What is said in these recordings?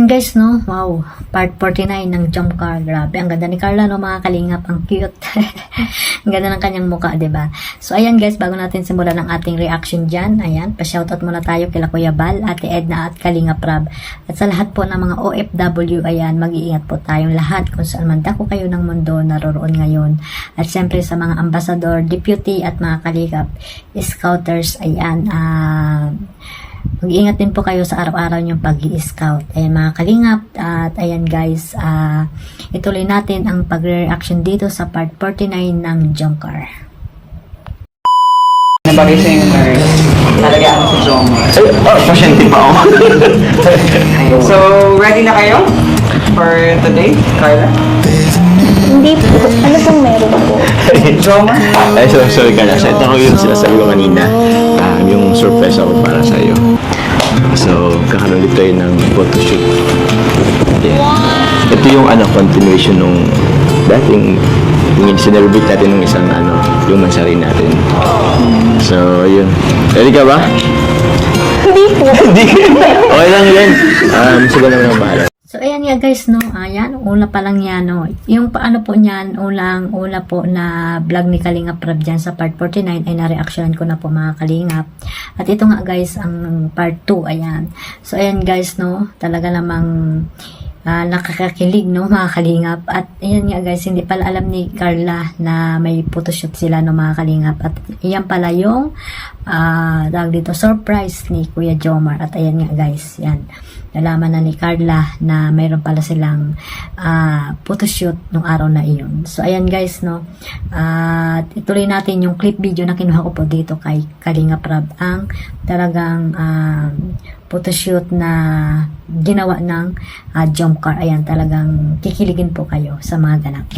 ayan guys, no? Wow, part 49 ng Jump Car. Grabe, ang ganda ni Carla, no? Mga kalingap, ang cute. Ang ganda ng kanyang mukha, diba? So, ayan guys, bago natin simulan ang ating reaction dyan, ayan, pa-shoutout muna tayo kila Kuya Bal, Ate Edna at Kalingap Rab. At sa lahat po ng mga OFW, ayan, mag-iingat po tayong lahat kung saan man dako kayo ng mundo naroroon ngayon. At syempre sa mga ambassador, deputy at mga kalingap, scouters, ayan, mag-iingat din po kayo sa araw-araw niyong pag-i-scout. Ayan mga kalingap. At ayan guys, ituloy natin ang pag-reaction dito sa part 49 ng Jump Car. Nabagay sa yung nurse, talaga ako si Jom. Pasyente pa ako. So, ready na kayo for today, Carla? Hindi po. Ano pong meron po? Jom? Ay, sorry ka na. Ito ko yung sinasabi ko kanina. Yung surprise ako para sa iyo. So, kakaroon ulit tayo ng photoshoot. Yeah. Ito yung continuation nung dating yung sinarubit natin ng isang yung mansari natin. So, yun. Ready ka ba? Hindi po. Hindi. Okay lang yun. Sige naman ang bahala. So, ayan nga guys, no, ayan, una pa lang yan, no, yung paano po niyan, una po na vlog ni Kalingap Rab dyan sa part 49 ay na-reactionan ko na po mga Kalingap. At ito nga guys, ang part 2, ayan. So, ayan guys, no, talaga namang nakakakilig, no, mga Kalingap. At ayan nga guys, hindi pala alam ni Carla na may photoshoot sila, no, mga Kalingap. At ayan pala yung tawag dito, surprise ni Kuya Jomar. At ayan nga guys, yan, nalaman na ni Carla na mayroon pala silang photoshoot nung araw na iyon. So ayan guys, no, at ituloy natin yung clip video na kinuha ko po dito kay Kalingap Rab, ang talagang photoshoot na ginawa ng Jump Car. Ayan, talagang kikiligin po kayo sa mga ganap.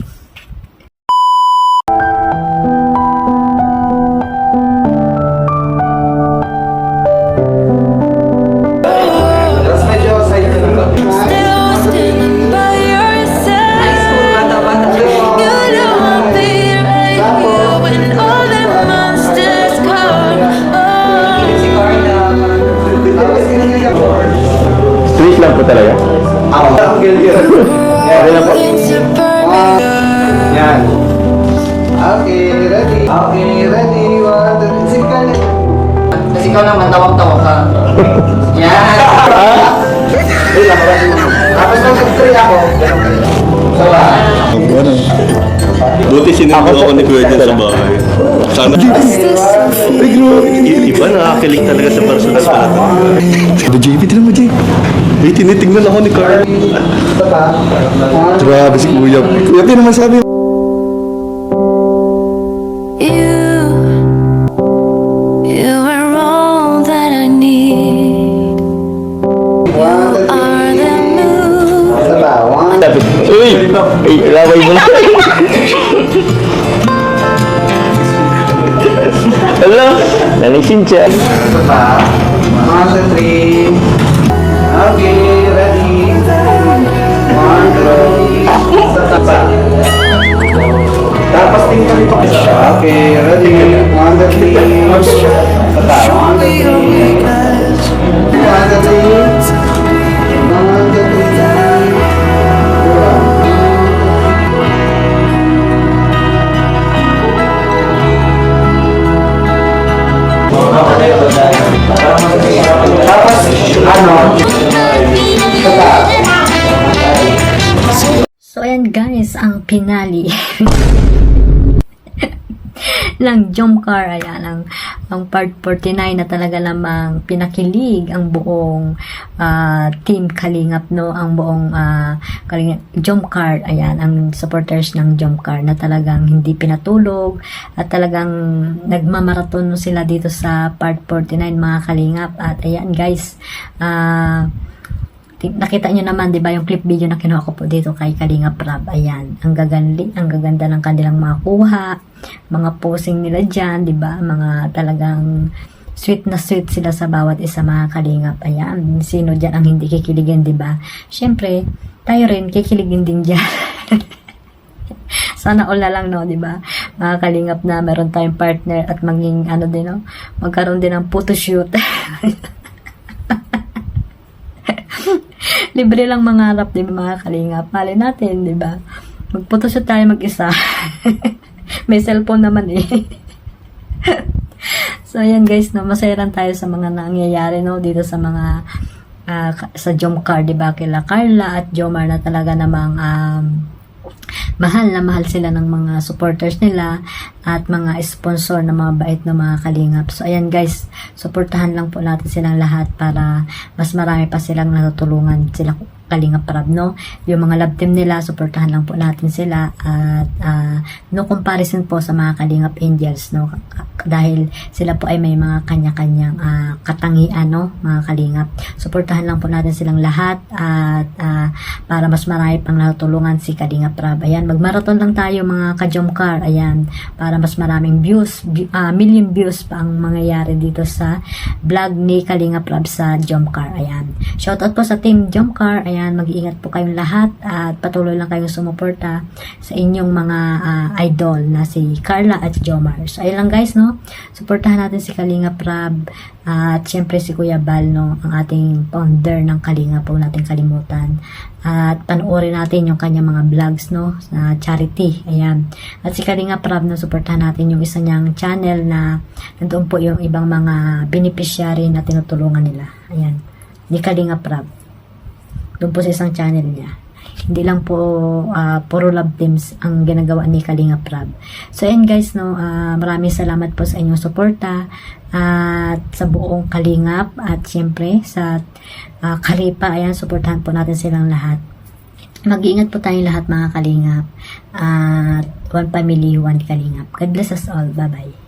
Twist lang po talaga. Ako. Okay lang po. Yan. Okay, ready. Okay, ready. One, two, three, Carla. Kasi ikaw naman, tawag-tawag ka. Yan. Tapos nung nag-three ako, ganun kayo. So, Buti sinundo ako ni Kuya dyan sa bahay. Sana. Iba, nakakilig talaga sa personal pala talaga. Ito, JP, tinan mo, JP. Eh, tinitignan ako ni Carl. Grabe si Kuya. Kuya, P, naman sabi. You are all that I need. You are the moon. Uy! Uy, laway mo na. Hello? Nalisin siya. Ito pa. One, two, three. Okay, ready. One, two, three. Isa pa. Tapos tingnan pa. Okay, ready. One, two, three. Isa pa. One, two, three. One, two, three. One, two, three. Tapos, So ayan guys, ang finale ng Jump Car. Ayan, ang part 49 na talaga namang pinakilig ang buong team Kalingap, no, ang buong Kalingap Jump Car. Ayan, ang supporters ng Jump Car na talagang hindi pinatulog at talagang nagmamaraton sila dito sa part 49 mga Kalingap. At ayan guys, nakita nyo naman, di ba, yung clip video na kinuha ko po dito kay Kalingap Rab. Ayan, ang gaganda ng kanilang mga kuha, mga posing nila dyan, di ba, mga talagang sweet na sweet sila sa bawat isa mga Kalingap. Ayan, sino dyan ang hindi kikiligin, di ba? Syempre, tayo rin kikiligin din dyan. Sana all na lang, no, di ba? Mga Kalingap, na meron tayong partner at maging din, no, magkaroon din ng photoshoot. Libre lang mangarap, di ba mga kalingap? Mali natin, di ba? Magpotoshoot tayo mag-isa. May cellphone naman eh. So, ayan guys, no, masaya lang tayo sa mga nangyayari, no, dito sa mga, sa Jomcar, di ba, kila Carla at Jomar na talaga namang, mahal na mahal sila ng mga supporters nila at mga sponsor na mga bait na mga kalingap. So, ayan guys, suportahan lang po natin silang lahat para mas marami pa silang natutulungan sila Kalingap Rab, no? Yung mga love team nila, suportahan lang po natin sila at no comparison po sa mga Kalingap Angels, no? Dahil sila po ay may mga kanya-kanyang katangian, no? Mga Kalingap. Suportahan lang po natin silang lahat at para mas marami pang natutulungan si Kalingap Rab. Ayan, magmarathon lang tayo mga ka-Jomcar. Ayan, para mas maraming views, million views pa ang mangyayari dito sa vlog ni Kalingap Rab sa Jomcar. Ayan. Shoutout po sa team Jomcar. Ayan, mag-iingat po kayong lahat at patuloy lang kayong sumuporta sa inyong mga idol na si Carla at Jomar. So, ayun lang guys, no? Suportahan natin si Kalingap Rab at syempre si Kuya Bal, no? Ang ating founder ng Kalingap, po natin kalimutan. At panoorin natin yung kanyang mga vlogs, no? Na charity. Ayan. At si Kalingap Rab, no? Suportahan natin yung isa niyang channel na nandoon po yung ibang mga beneficiary na tinutulungan nila. Ayan. Ni Kalingap Rab. Doon po sa isang channel niya. Hindi lang po puro love teams ang ginagawa ni Kalingap Rab. So, ayan guys, no, maraming salamat po sa inyong suporta at sa buong Kalingap at syempre sa Karipa. Ayan, suportahan po natin silang lahat. Mag-iingat po tayong lahat mga Kalingap at one family, one Kalingap. God bless us all. Bye-bye.